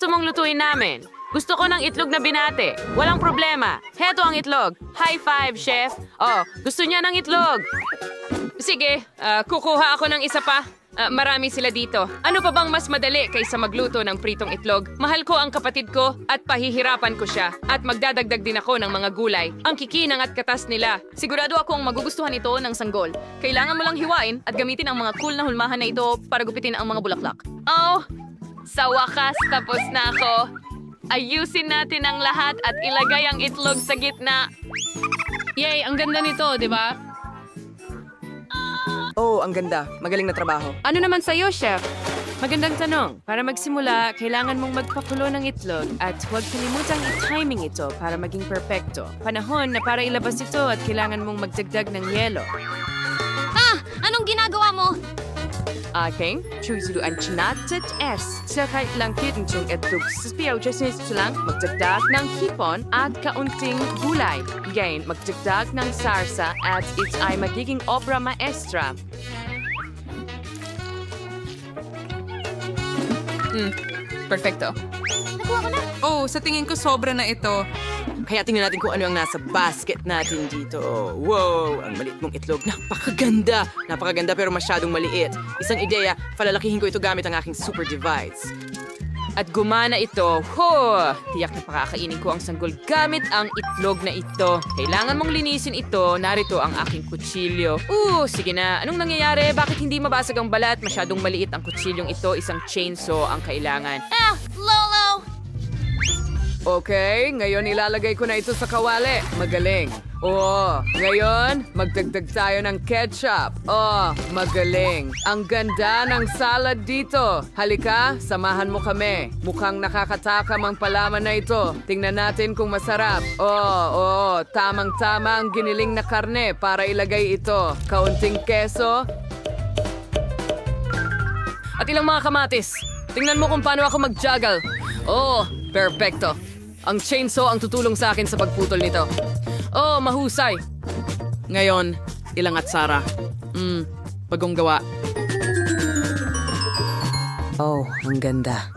gusto mong lutuin namin? Gusto ko ng itlog na binate. Walang problema. Heto ang itlog. High five, chef. Oh, gusto niya ng itlog. Sige, kukuha ako ng isa pa. Marami sila dito. Ano pa bang mas madali kaysa magluto ng pritong itlog? Mahal ko ang kapatid ko at pahihirapan ko siya. At magdadagdag din ako ng mga gulay. Ang kikinang at katas nila. Sigurado akong magugustuhan ito ng sanggol. Kailangan mo lang hiwain at gamitin ang mga cool na hulmahan na ito para gupitin ang mga bulaklak. Oh, sa wakas tapos na ako. Ayusin natin ang lahat at ilagay ang itlog sa gitna. Yay, ang ganda nito, di ba? Oh, ang ganda. Magaling na trabaho. Ano naman sa'yo, chef? Magandang tanong. Para magsimula, kailangan mong magpakulo ng itlog at huwag kalimutang i-timing ito para maging perpekto. Panahon na para ilabas ito at kailangan mong magdagdag ng yelo. Anong ginagawa mo? Aking chuzuan chinatet s. Sa kahit lang kitong itlog sa spiyaw lang magdagdag ng hipon at kaunting gulay. Gain, magdagdag ng sarsa at it ay magiging obra maestra. Perfecto. Nakuha ko na. Oh, sa tingin ko sobra na ito. Kaya tingnan natin kung ano ang nasa basket natin dito. Wow, ang maliit mong itlog. Napakaganda! Napakaganda pero masyadong maliit. Isang ideya, palalakihin ko ito gamit ang aking super device. At gumana ito. Tiyak na pakakainin ko ang sanggol gamit ang itlog na ito. Kailangan mong linisin ito. Narito ang aking kutsilyo. Sige na. Anong nangyayari? Bakit hindi mabasag ang balat? Masyadong maliit ang kutsilyong ito. Isang chainsaw ang kailangan. Lolo! Okay, ngayon ilalagay ko na ito sa kawali. Magaling. Ngayon, magdagdag tayo ng ketchup. Magaling. Ang ganda ng salad dito. Halika, samahan mo kami. Mukhang nakakatakam ang palaman na ito. Tingnan natin kung masarap. Tamang-tama ang giniling na karne para ilagay ito. Kaunting keso. At ilang mga kamatis. Tingnan mo kung paano ako mag-juggle. Perfecto. Ang chainsaw ang tutulong sa akin sa pagputol nito. Mahusay. Ngayon, ilang atsara. Bagong gawa. Ang ganda.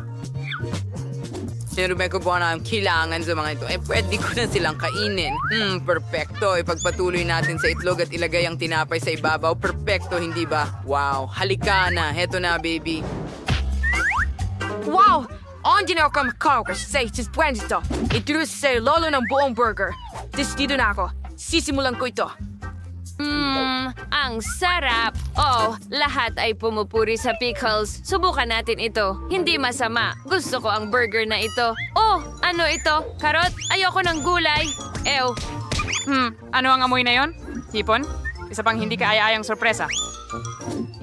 Sinabi ko po na ang kailangan sa mga ito. Pwede ko na silang kainin. Perfecto. Ipagpatuloy natin sa itlog at ilagay ang tinapay sa ibabaw. Perfecto, hindi ba? Wow. Halika na. Heto na, baby. Wow! Hindi na ako makakaw kasi buwan ito sa lolo ng buong burger. Dito na ako. Sisimulan ko ito. Ang sarap. Lahat ay pumupuri sa pickles. Subukan natin ito. Hindi masama. Gusto ko ang burger na ito. Ano ito? Karot? Ayoko ng gulay. Ano ang amoy na yon? Hipon? Isa pang hindi kaaya-ayang sorpresa.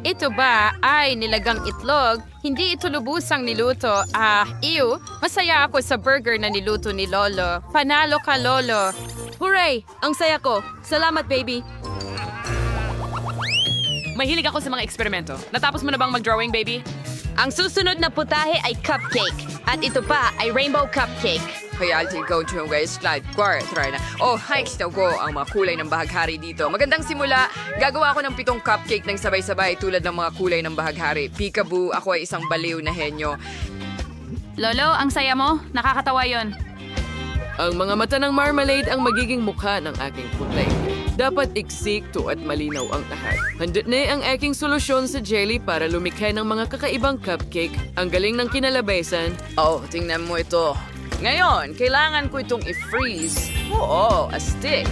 Ito ba ay nilagang itlog? Hindi ito lubusang niluto. Masaya ako sa burger na niluto ni Lolo. Panalo ka, Lolo. Hooray! Ang saya ko. Salamat, baby. Mahilig ako sa mga eksperimento. Natapos mo na bang mag-drawing, baby? Ang susunod na putahe ay cupcake. At ito pa ay rainbow cupcake. Kaya go to guys, slide, try na. Hikes na ko ang mga kulay ng bahaghari dito. Magandang simula. Gagawa ako ng 7 cupcake ng sabay-sabay tulad ng mga kulay ng bahaghari. Peekaboo, ako ay isang baliw na henyo. Lolo, ang saya mo. Nakakatawa yon. Ang mga mata ng marmalade ang magiging mukha ng aking putlay. Dapat iksikto at malinaw ang lahat. Handa na ang aking solusyon sa jelly para lumikha ng mga kakaibang cupcake. Ang galing ng kinalabaysan. Tingnan mo ito. Ngayon, kailangan ko itong i-freeze. Astig.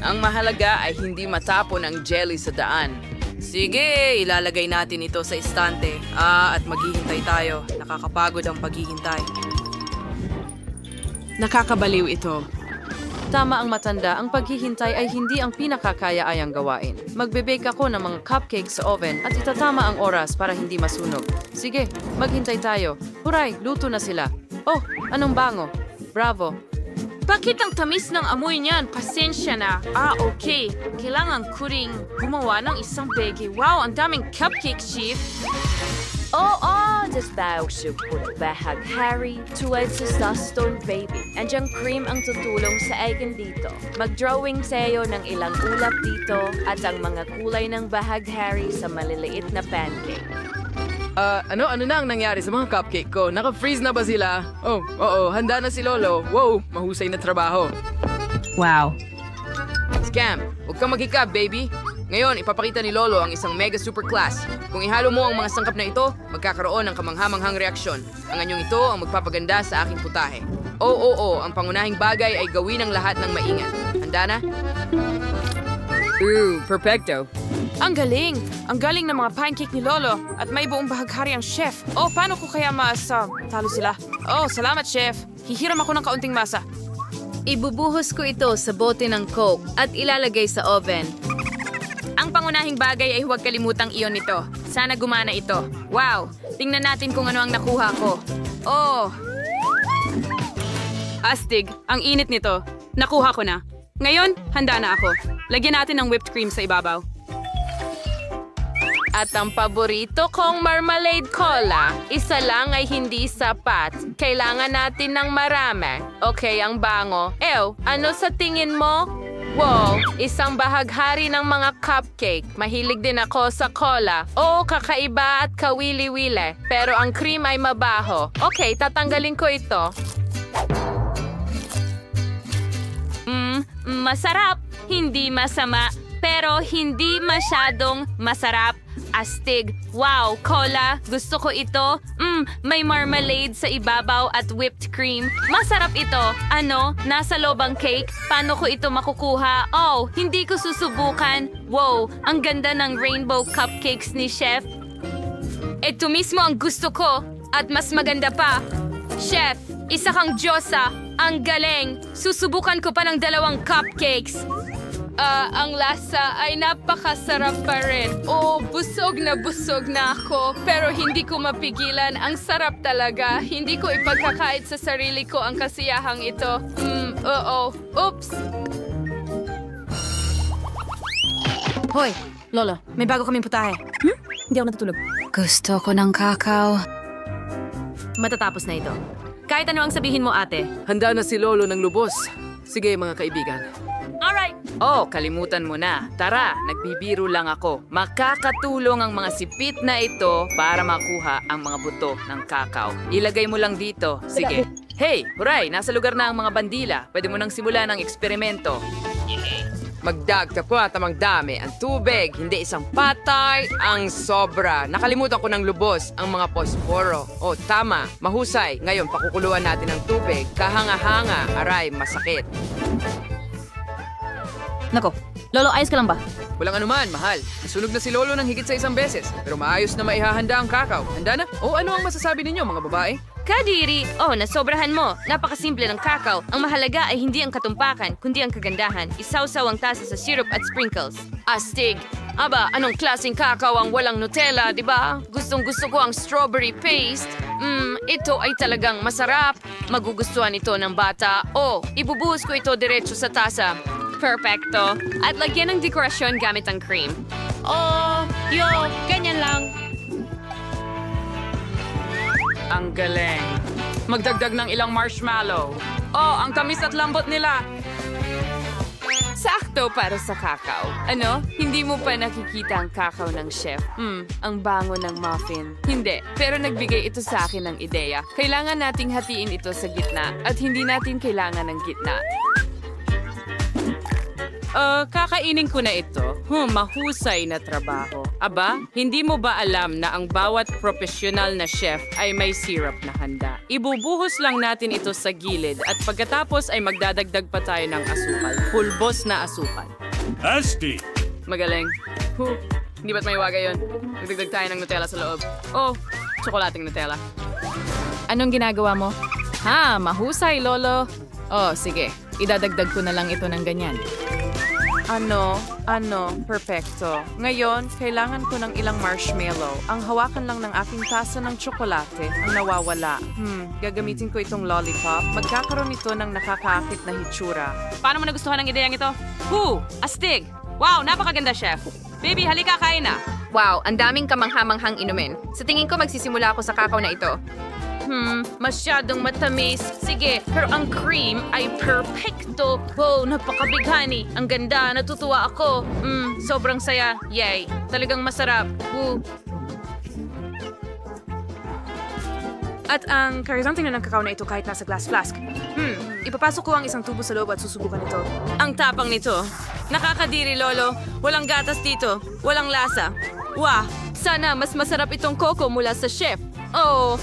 Ang mahalaga ay hindi matapon ang jelly sa daan. Sige, ilalagay natin ito sa istante. At maghihintay tayo. Nakakapagod ang paghihintay. Nakakabaliw ito. Tama ang matanda, ang paghihintay ay hindi ang pinakakaya-ayang gawain. Magbe-bake ako ng mga cupcakes sa oven at itatama ang oras para hindi masunog. Sige, maghintay tayo. Huray, luto na sila. Anong bango? Bravo. Bakit ang tamis ng amoy niyan? Pasensya na. Okay. Kailangan ko ring gumawa ng isang bege. Wow, ang daming cupcake, Chief. Tasbaw supot bahaghari tuwad sa Suston Baby. Andiang cream ang tutulong sa akin dito. Mag-drawing sa'yo ng ilang ulap dito at ang mga kulay ng bahaghari sa maliliit na pancake. Ano na ang nangyari sa mga cupcake ko? Naka-freeze na ba sila? Oh, oo, handa na si Lolo. Wow, mahusay na trabaho. Wow. Scam, huwag kang maghikab, baby. Ngayon, ipapakita ni Lolo ang isang mega super class. Kung ihalo mo ang mga sangkap na ito, magkakaroon ng kamanghamanghang reaksyon. Ang anyong ito ang magpapaganda sa aking putahe. Oo, ang pangunahing bagay ay gawin ang lahat ng maingat. Handa na? Perfecto. Ang galing! Ang galing ng mga pancake ni Lolo at may buong bahaghari ang chef. Oh, paano ko kaya talo sila? Oh, salamat, chef. Hihiram ako ng kaunting masa. Ibubuhos ko ito sa bote ng Coke at ilalagay sa oven. Ang pangunahing bagay ay huwag kalimutang iyon nito. Sana gumana ito. Wow! Tingnan natin kung ano ang nakuha ko. Oh! Astig, ang init nito. Nakuha ko na. Ngayon, handa na ako. Lagyan natin ng whipped cream sa ibabaw. At ang paborito kong marmalade cola, isa lang ay hindi sapat. Kailangan natin ng marami. Okay, ang bango. Ano sa tingin mo? Wow, isang bahaghari ng mga cupcake. Mahilig din ako sa cola. Oo, kakaiba at kawili-wili. Pero ang cream ay mabaho. Okay, tatanggalin ko ito. Masarap. Hindi masama. Pero hindi masyadong masarap. Astig. Wow, cola. Gusto ko ito. May marmalade sa ibabaw at whipped cream. Masarap ito. Ano? Nasa loob ang cake? Paano ko ito makukuha? Oh, hindi ko susubukan. Wow, ang ganda ng rainbow cupcakes ni Chef. Ito mismo ang gusto ko. At mas maganda pa. Chef, isa kang Diyosa. Ang galing. Susubukan ko pa ng 2 cupcakes. Ang lasa ay napakasarap pa rin. Oh, busog na ako. Pero hindi ko mapigilan. Ang sarap talaga. Hindi ko ipagkakait sa sarili ko ang kasiyahang ito. Oops. Hoy, Lolo, may bago kaming putahe. Hindi ako natutulog. Gusto ko ng kakao. Matatapos na ito. Kahit ano ang sabihin mo, ate. Handa na si Lolo ng lubos. Sige, mga kaibigan. Alright. Oh, kalimutan mo na. Tara, nagbibiro lang ako. Makakatulong ang mga sipit na ito para makuha ang mga buto ng kakao. Ilagay mo lang dito. Sige. Hey, huray, nasa lugar na ang mga bandila. Pwede mo nang simulan ang eksperimento. Magdagdag po at amang dami. Ang tubig, hindi isang patay, ang sobra. Nakalimutan ko ng lubos, ang mga posporo. Oh, tama, mahusay. Ngayon, pakukuluan natin ang tubig. Kahanga-hanga, aray, masakit. Nako, Lolo, ayos ka lang ba? Walang anuman, mahal. Nasunog na si Lolo ng higit sa 1 beses. Pero maayos na maihahanda ang kakao. Handa na? O ano ang masasabi ninyo, mga babae? Kadiri! Oh, nasobrahan mo. Napakasimple ng kakao. Ang mahalaga ay hindi ang katumpakan, kundi ang kagandahan. Isawsaw ang tasa sa syrup at sprinkles. Astig! Aba, anong klaseng kakao ang walang Nutella, di ba? Gustong-gusto ko ang strawberry paste. Ito ay talagang masarap. Magugustuhan ito ng bata. Oh, ibubuhos ko ito diretso sa tasa. Perfecto. At lagyan ng dekorasyon gamit ang cream. Oh, ganyan lang. Ang galing. Magdagdag ng ilang marshmallow. Oh, ang tamis at lambot nila. Sakto para sa kakao. Ano? Hindi mo pa nakikita ang kakao ng chef. Ang bango ng muffin. Hindi, pero nagbigay ito sa akin ng ideya. Kailangan nating hatiin ito sa gitna at hindi natin kailangan ng gitna. Kakainin ko na ito. Mahusay na trabaho. Aba, hindi mo ba alam na ang bawat profesional na chef ay may syrup na handa? Ibubuhos lang natin ito sa gilid at pagkatapos ay magdadagdag pa tayo ng asukal. Pulbos na asukal. Asti! Magaling. Hindi ba't may waga yun? Nagdagdag tayo ng Nutella sa loob. Oh, tsokolating Nutella. Anong ginagawa mo? Mahusay, Lolo. Oh, sige. Idadagdag ko na lang ito ng ganyan. Perfecto. Ngayon, kailangan ko ng ilang marshmallow. Ang hawakan lang ng aking tasa ng tsokolate ang nawawala. Gagamitin ko itong lollipop. Magkakaroon ito ng nakakaakit na hitsura. Paano mo nagustuhan ang ideyang ito? Astig! Wow, napakaganda, chef. Baby, halika, kain na. Wow, ang daming kamanghamanghang inumin. Sa tingin ko, magsisimula ako sa kakao na ito. Masyadong matamis. Sige, pero ang cream ay perfecto. Wow, napakabighani. Ang ganda, natutuwa ako. Sobrang saya. Yay, talagang masarap. At ang karisang tingnan ng kakao na ito kahit nasa glass flask. Ipapasok ko ang isang tubo sa loob at susubukan ito. Ang tapang nito. Nakakadiri, Lolo. Walang gatas dito. Walang lasa. Wah! Sana mas masarap itong coco mula sa chef. Oh,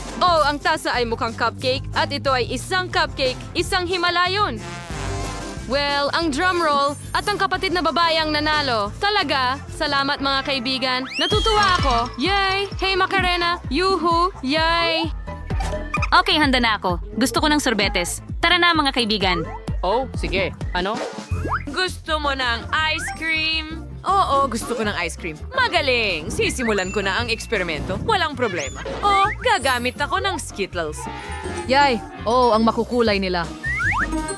ang tasa ay mukhang cupcake at ito ay isang cupcake, isang Himalayon. Well, ang drum roll at ang kapatid na babae ang nanalo. Talaga, salamat mga kaibigan. Natutuwa ako. Yay! Hey Macarena! Yuhu! Yay! Okay, handa na ako. Gusto ko ng sorbetes. Tara na mga kaibigan. Oh, sige. Ano? Gusto mo ng ice cream? Oo, gusto ko ng ice cream. Magaling! Sisimulan ko na ang eksperimento. Walang problema. Oh, gagamit ako ng Skittles. Yay! Ang makukulay nila.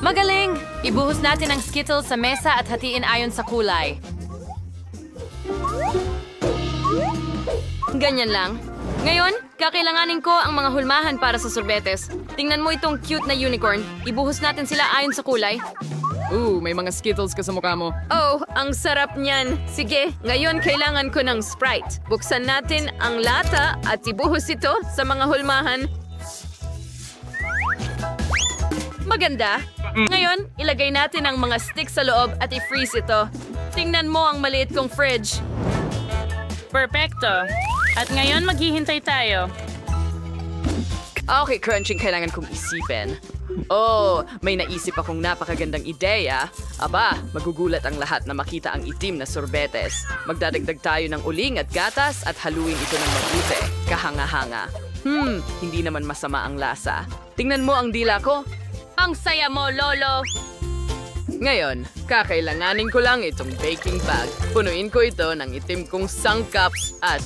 Magaling! Ibuhos natin ang Skittles sa mesa at hatiin ayon sa kulay. Ganyan lang. Ngayon, kakailanganin ko ang mga hulmahan para sa sorbetes. Tingnan mo itong cute na unicorn. Ibuhos natin sila ayon sa kulay. May mga Skittles ka sa mukha mo. Oh, ang sarap niyan. Sige, ngayon kailangan ko ng Sprite. Buksan natin ang lata at ibuhos ito sa mga hulmahan. Maganda. Ngayon, ilagay natin ang mga sticks sa loob at i-freeze ito. Tingnan mo ang maliit kong fridge. Perfecto. At ngayon maghihintay tayo. Okay, crunching kailangan kong isipin. Oh, may naisip akong napakagandang ideya. Aba, magugulat ang lahat na makita ang itim na sorbetes. Magdadagdag tayo ng uling at gatas at haluin ito ng mabuti. Kahanga-hanga. Hindi naman masama ang lasa. Tingnan mo ang dila ko. Ang saya mo, Lolo! Ngayon, kakailanganin ko lang itong baking bag. Punuin ko ito ng itim kong sangkaps at,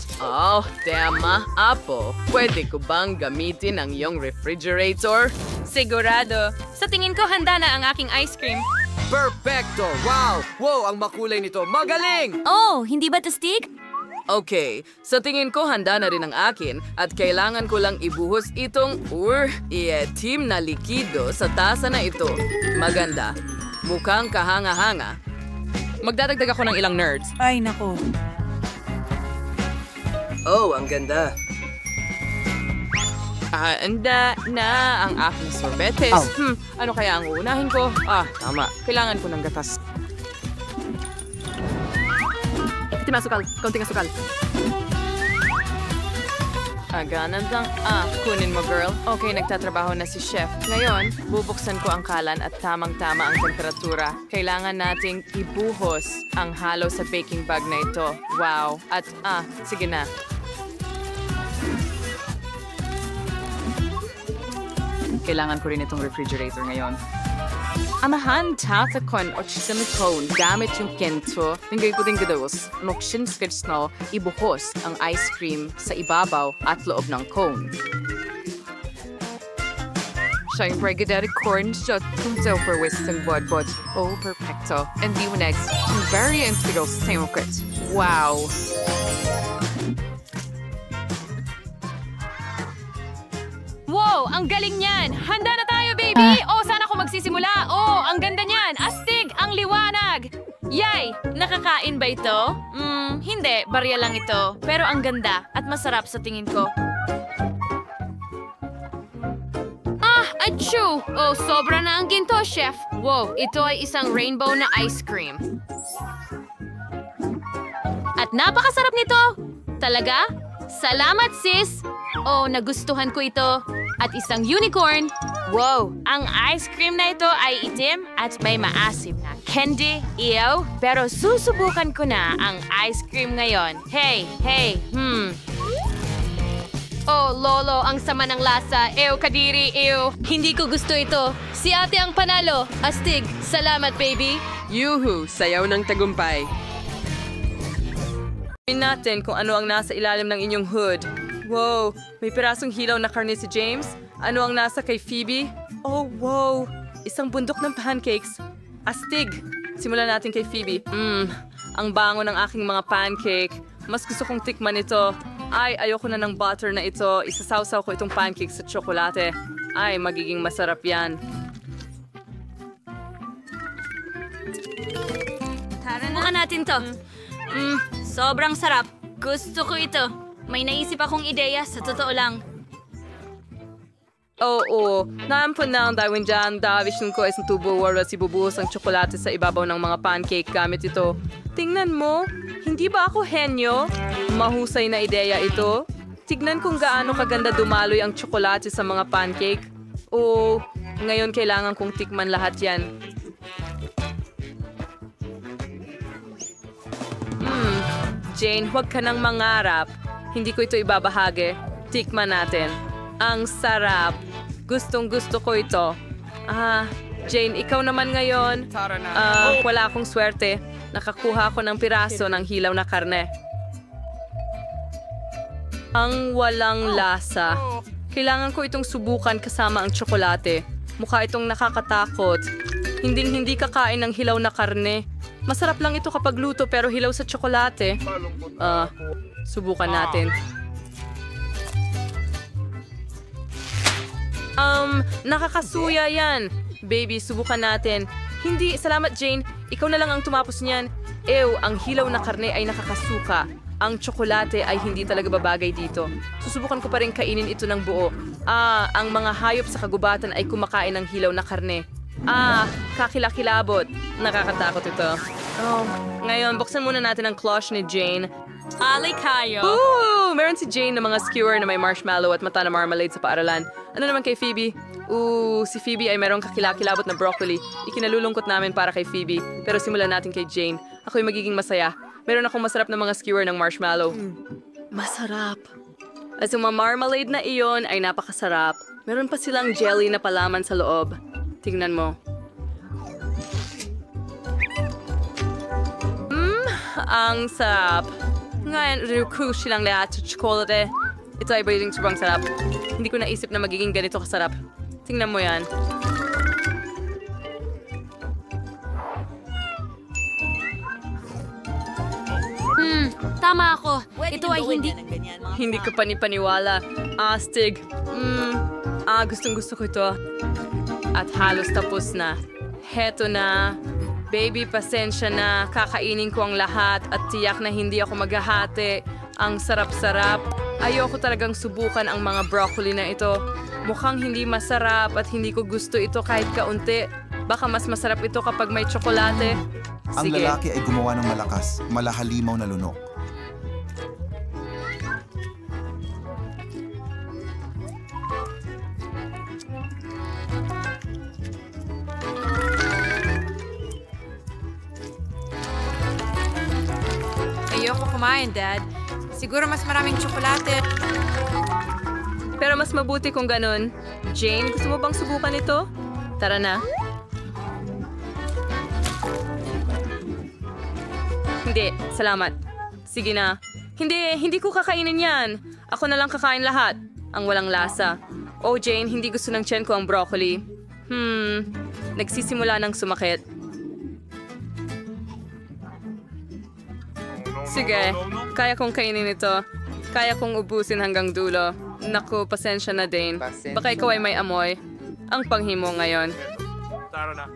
tema, Apo, pwede ko bang gamitin ang iyong refrigerator? Sigurado. Sa tingin ko, handa na ang aking ice cream. Perfecto! Wow! Wow, ang makulay nito. Magaling! Oh, hindi ba tastig? Okay, sa tingin ko handa na rin ang akin at kailangan ko lang ibuhos itong itim na likido sa tasa na ito. Maganda. Mukhang kahanga-hanga. Magdadagdag ako ng ilang nerds. Ay, nako. Oh, ang ganda. Handa na ang aking sorbetes. Ano kaya ang uunahin ko? Tama. Kailangan ko ng gatas. Asukal. Kaunting asukal. Ganun lang. Kunin mo, girl. Okay, nagtatrabaho na si Chef. Ngayon, bubuksan ko ang kalan at tamang-tama ang temperatura. Kailangan nating ibuhos ang halo sa baking bag na ito. Wow. At, sige na. Kailangan ko rin itong refrigerator ngayon. Amahan tatakon o silikon gamit yung kento ng gagawin gados. Nokshin skitsno, ibuhos ang ice cream sa ibabaw at loob ng cone. Siyempre, gadari corn shot kung for western bodbod. Oh, perfecto. And the next, very integral samokit. Wow! Wow! Ang galing niyan! Handa na tayo, baby! Sana ako magsisimula! Ang ganda niyan! Astig! Ang liwanag! Yay! Nakakain ba ito? Hindi. Barya lang ito. Pero ang ganda at masarap sa tingin ko. Achoo! Sobra na ang ginto, chef. Wow! Ito ay isang rainbow na ice cream. At napakasarap nito! Talaga? Salamat, sis! Nagustuhan ko ito. At isang unicorn. Wow! Ang ice cream na ito ay itim at may maasim na candy. Pero susubukan ko na ang ice cream ngayon. Hey! Lolo, ang sama ng lasa. Kadiri, Hindi ko gusto ito. Si ate ang panalo. Astig. Salamat, baby. Yuhu! Sayaw ng tagumpay. Tingnan natin kung ano ang nasa ilalim ng inyong hood. Wow! May pirasong hilaw na karne si James. Ano ang nasa kay Phoebe? Oh, wow! Isang bundok ng pancakes. Astig! Simulan natin kay Phoebe. Ang bango ng aking mga pancake. Mas gusto kong tikman ito. Ayoko na ng butter na ito. Isasawsaw ko itong pancakes sa tsokolate. Magiging masarap yan. Tara na natin to. Sobrang sarap. Gusto ko ito. May naisip akong ideya sa totoo lang. Oo, naampun na ang Darwin dyan. Davisyon ko ay isang tubo wala si bubuhos ang tsokolate sa ibabaw ng mga pancake gamit ito. Tingnan mo, hindi ba ako henyo? Mahusay na ideya ito. Tignan kung gaano kaganda dumaloy ang tsokolate sa mga pancake. Oo, ngayon kailangan kong tikman lahat yan. Jane, huwag ka nang mangarap. Hindi ko ito ibabahagi. Tikman natin. Ang sarap. Gustong-gusto ko ito. Jane, ikaw naman ngayon. Wala akong swerte. Nakakuha ako ng piraso ng hilaw na karne. Ang walang lasa. Kailangan ko itong subukan kasama ang tsokolate. Mukha itong nakakatakot. Hindi kakain ng hilaw na karne. Masarap lang ito kapag luto pero hilaw sa tsokolate. Subukan natin. Nakakasuya yan. Baby, subukan natin. Hindi, salamat Jane. Ikaw na lang ang tumapos niyan. Ang hilaw na karne ay nakakasuka. Ang tsokolate ay hindi talaga babagay dito. Susubukan ko pa rin kainin ito ng buo. Ang mga hayop sa kagubatan ay kumakain ng hilaw na karne. Kakilakilabot. Nakakatakot ito. Ngayon, buksan muna natin ang cloche ni Jane. Ali kayo. Meron si Jane na mga skewer na may marshmallow at mata na marmalade sa paaralan. Ano naman kay Phoebe? Si Phoebe ay merong kakilakilabot na broccoli. Ikinalulungkot namin para kay Phoebe. Pero simulan natin kay Jane. Ako'y magiging masaya. Meron akong masarap na mga skewer ng marshmallow. Masarap. At yung mga marmalade na iyon ay napakasarap. Meron pa silang jelly na palaman sa loob. Tingnan mo. Ang sarap. Ngayon, cruise silang lahat sa chocolate. Ito ay ba yung sobrang sarap. Hindi ko naisip na magiging ganito kasarap. Tingnan mo yan. Tama ako. Ito ay hindi... Hindi ko panipaniwala. Astig. Gustong-gusto ko ito. At halos tapos na. Heto na. Baby, pasensya na. Kakainin ko ang lahat at tiyak na hindi ako maghahati. Ang sarap-sarap. Ayoko talagang subukan ang mga broccoli na ito. Mukhang hindi masarap at hindi ko gusto ito kahit kaunti. Baka mas masarap ito kapag may tsokolate. Ang lalaki ay gumawa ng malakas, malahalimaw na lunok. Ayoko kumain, Dad. Siguro mas maraming tsokolate. Pero mas mabuti kung ganun. Jane, gusto mo bang subukan ito? Tara na. Hindi, salamat. Sige na. Hindi ko kakainin yan. Ako na lang kakain lahat. Ang walang lasa. Jane, hindi gusto ng tiyan ko ang broccoli. Nagsisimula ng sumakit. Sige, kaya kong kainin ito. Kaya kong ubusin hanggang dulo. Naku, pasensya na, Dane. Baka ikaw ay may amoy. Ang panghimo ngayon. Tara na.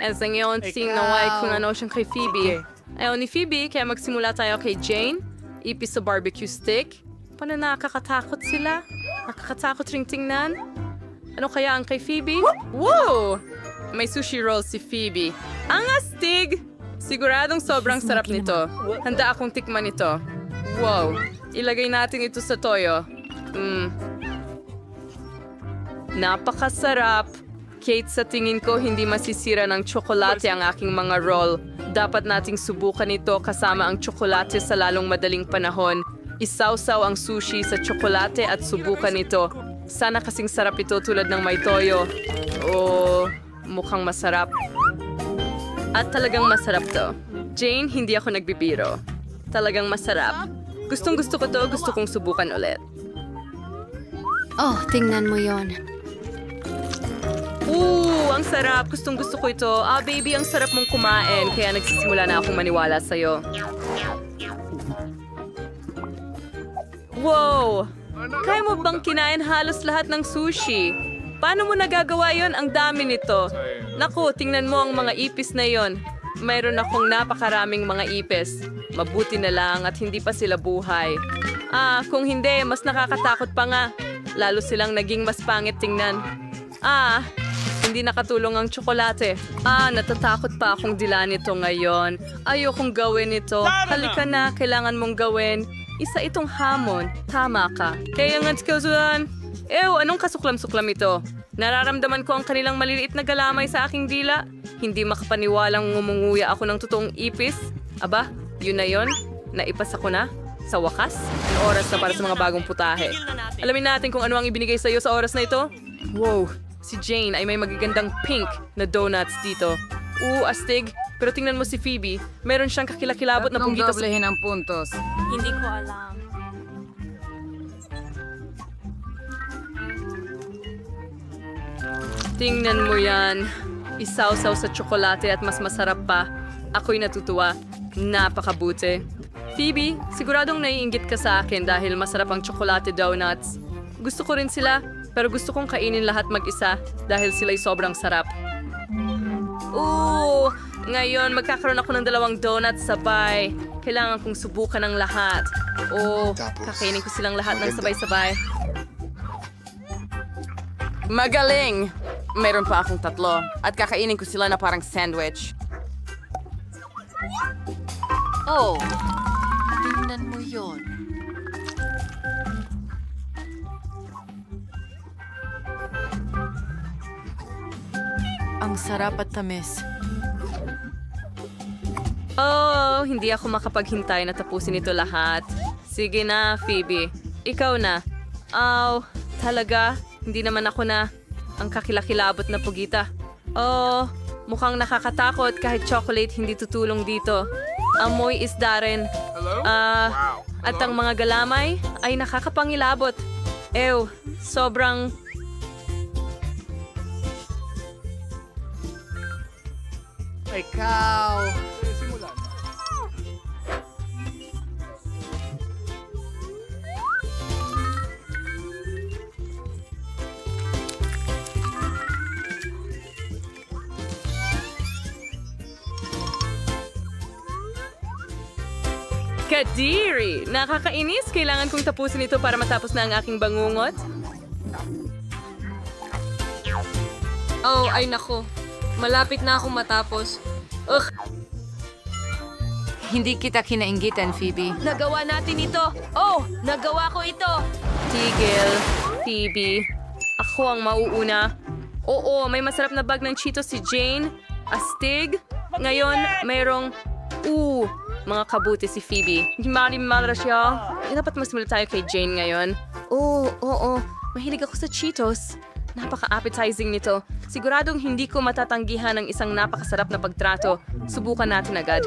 At sa ngayon, sinaway kung ano siyang kay Phoebe. Ayaw ni Phoebe, kaya magsimula tayo kay Jane. Ipis sa barbecue stick. Paano nakakatakot sila? Nakakatakot ring tingnan. Ano kaya ang kay Phoebe? Wow! May sushi roll si Phoebe. Ang astig! Siguradong sobrang sarap nito. Handa akong tikman ito. Wow! Ilagay natin ito sa toyo. Napakasarap! Kate, sa tingin ko hindi masisira ng tsokolate ang aking mga roll. Dapat nating subukan ito kasama ang tsokolate sa lalong madaling panahon. Isawsaw ang sushi sa tsokolate at subukan ito. Sana kasing sarap ito tulad ng may toyo. Mukhang masarap. At talagang masarap to. Jane, hindi ako nagbibiro. Talagang masarap. Gustong-gusto ko to, gusto kong subukan ulit. Tingnan mo yon. Ang sarap. Gustong-gusto ko ito. Baby, ang sarap mong kumain. Kaya nagsisimula na akong maniwala sa'yo. Wow! Kaya mo bang kinain halos lahat ng sushi? Paano mo nagagawa yon? Ang dami nito. Naku, tingnan mo ang mga ipis na yon. mayroon akong napakaraming mga ipis. Mabuti na lang at hindi pa sila buhay. Kung hindi, mas nakakatakot pa nga. Lalo silang naging mas pangit tingnan. Hindi nakatulong ang tsokolate. Natatakot pa akong dilaan ito ngayon. Ayokong gawin ito. Halika na, kailangan mong gawin. Isa itong hamon. Tama ka. Kaya nga't kausulan. Anong kasuklam-suklam ito? Nararamdaman ko ang kanilang maliliit na galamay sa aking dila. Hindi makapaniwalang ngumunguya ako ng totoong ipis. Aba, yun na yun. Naipas ako na. Sa wakas, oras na para sa mga bagong putahe. Alamin natin kung ano ang ibinigay sa iyo sa oras na ito. Wow, si Jane ay may magagandang pink na donuts dito. Astig. Pero tingnan mo si Phoebe, meron siyang kakilakilabot na punggito sa... doblehin ang puntos. Hindi ko alam. Tingnan mo yan. Isawsaw sa tsokolate at mas masarap pa. Ako'y natutuwa. Napakabuti. Phoebe, siguradong naiinggit ka sa akin dahil masarap ang tsokolate donuts. Gusto ko rin sila, pero gusto kong kainin lahat mag-isa dahil sila'y sobrang sarap. Ngayon magkakaroon ako ng 2 donuts sabay. Kailangan kong subukan ang lahat. Kakainin ko silang lahat ng sabay-sabay. Magaling! Meron pa akong 3 at kakainin ko sila na parang sandwich. Tingnan mo yon. Ang sarap at tamis. Hindi ako makapaghintay na tapusin ito lahat. Sige na, Phoebe. Ikaw na. Talaga? Hindi naman ako na ang kakilakilabot na pugita. Mukhang nakakatakot kahit chocolate hindi tutulong dito. Amoy isda rin. At ang mga galamay ay nakakapangilabot. Sobrang... Ikaw! Kadiri! Nakakainis. Kailangan kong tapusin ito para matapos na ang aking bangungot. Ay nako. Malapit na akong matapos. Hindi kita kinainggitan, Phoebe. Nagawa natin ito! Nagawa ko ito! Tigil, Phoebe. Ako ang mauuna. May masarap na bag ng Cheetos si Jane. Astig. Ngayon, mayroong... mga kabuti si Phoebe. Madra siya. Dapat mas mula tayo kay Jane ngayon. Mahilig ako sa Cheetos. Napaka-appetizing nito. Siguradong hindi ko matatanggihan ang isang napakasarap na pagtrato. Subukan natin agad.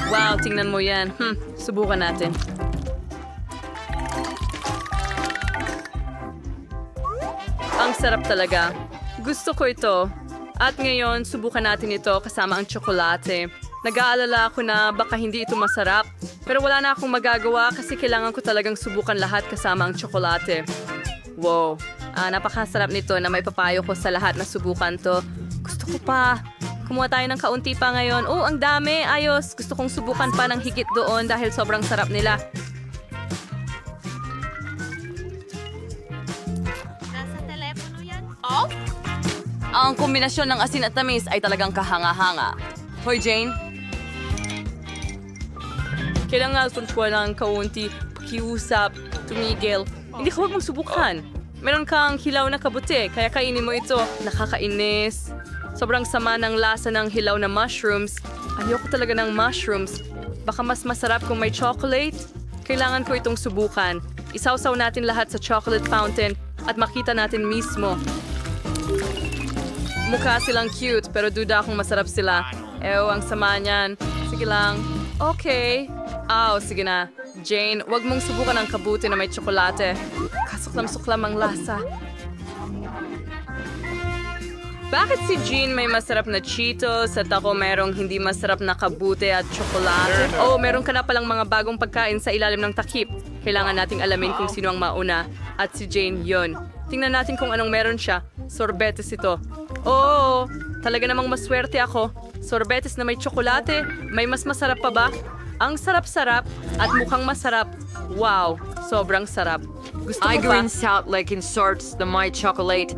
Wow, tingnan mo yan. Subukan natin. Ang sarap talaga. Gusto ko ito. At ngayon, subukan natin ito kasama ang tsokolate. Nag-aalala ako na baka hindi ito masarap. Pero wala na akong magagawa kasi kailangan ko talagang subukan lahat kasama ang tsokolate. Wow. Napakasarap nito na may papayo ko sa lahat na subukan to. Gusto ko pa. Kumuha tayo ng kaunti pa ngayon. Ang dami. Ayos. Gusto kong subukan pa ng higit doon dahil sobrang sarap nila. Nasa telepono yan? Ang kombinasyon ng asin at tamis ay talagang kahanga-hanga. Hoy, Jane. Kailangan suntuan ng kaunti, pakiusap, tumigil. Hindi ka huwag mong subukan. Meron kang hilaw na kabuti, kaya kainin mo ito. Nakakainis. Sobrang sama ng lasa ng hilaw na mushrooms. Ayoko talaga ng mushrooms. Baka mas masarap kung may chocolate. Kailangan ko itong subukan. Isawsaw natin lahat sa chocolate fountain at makita natin mismo. Mukha silang cute pero duda akong masarap sila. Ang sama niyan. Sige lang. Okay. Sige na. Jane, wag mong subukan ang kabuti na may tsokolate. Kasuklam-suklam ang lasa. Bakit si Jean may masarap na Cheetos at ako merong hindi masarap na kabuti at tsokolate? Meron ka na palang mga bagong pagkain sa ilalim ng takip. Kailangan nating alamin kung sino ang mauna. At si Jane yon. Tingnan natin kung anong meron siya. Sorbetes ito. Talaga namang maswerte ako. Sorbetes na may tsokolate. May mas masarap pa ba? Ang sarap-sarap at mukhang masarap. Wow, sobrang sarap. Gusto mo pa? Salt like inserts the my chocolate.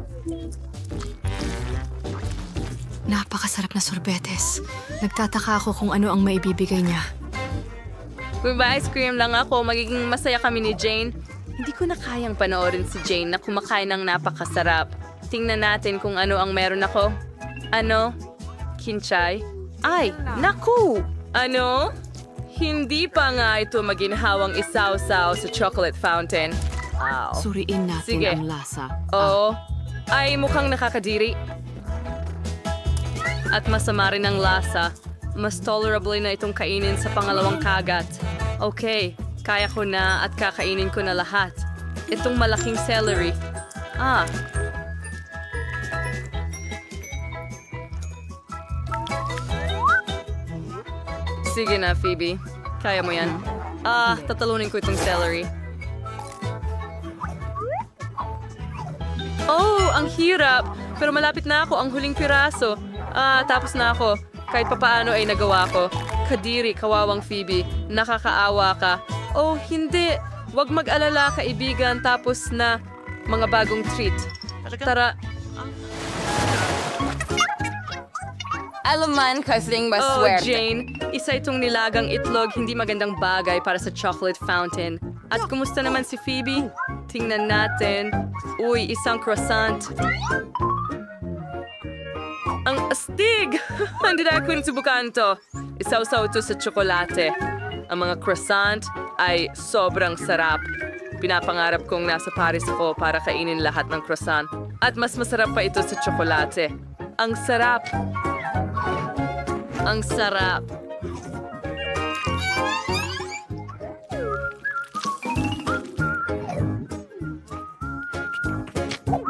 Napakasarap na sorbetes. Nagtataka ako kung ano ang maibibigay niya. Kung ba ice cream lang ako, magiging masaya kami ni Jane. Hindi ko na kayang panoorin si Jane na kumakain ng napakasarap. Tingnan natin kung ano ang meron ako. Ano? Kinchay? Ay, naku! Ano? Hindi pa nga ito maginhawang isaw-saw sa chocolate fountain. Ow. Suriin natin Sige. ang lasa. Oo. Ay, mukhang nakakadiri. At masama rin ang lasa. Mas tolerable na itong kainin sa pangalawang kagat. Okay, kaya ko na at kakainin ko na lahat. Itong malaking celery. Sige na, Phoebe. Kaya mo yan. Tatalunin ko itong celery. Oh, ang hirap! Pero malapit na ako, ang huling piraso. Tapos na ako. Kahit papaano ay nagawa ko. Kadiri, kawawang Phoebe. Nakakaawa ka. Oh, hindi. Huwag mag-alala, kaibigan. Tapos na mga bagong treat. Tara. Alaman kasing Oh, maswerte. Jane. Isa itong nilagang itlog, hindi magandang bagay para sa chocolate fountain. At kumusta naman si Phoebe? Tingnan natin. Uy, isang croissant. Ang astig! Hindi na ako subukan to. Isaw-saw ito sa tsokolate. Ang mga croissant ay sobrang sarap. Pinapangarap kong nasa Paris ako para kainin lahat ng croissant. At mas masarap pa ito sa tsokolate. Ang sarap! Ang sarap!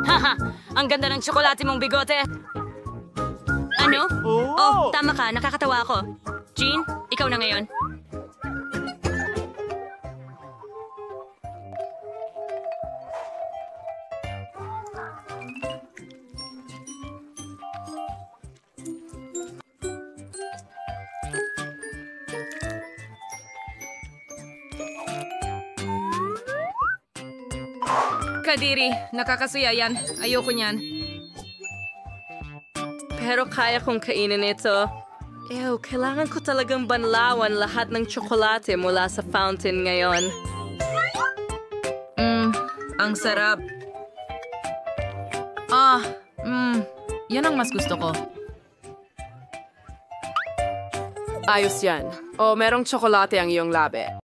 Haha, ang ganda ng tsokolate mong bigote. Ano? Oh, tama ka. Nakakatawa ako. Jean, ikaw na ngayon. Kadiri, nakakasuya yan. Ayoko niyan. Pero kaya kong kainin ito. Ew, kailangan ko talagang banlawan lahat ng tsokolate mula sa fountain ngayon. Ang sarap. Yan ang mas gusto ko. Ayos yan. O, merong tsokolate ang iyong labi.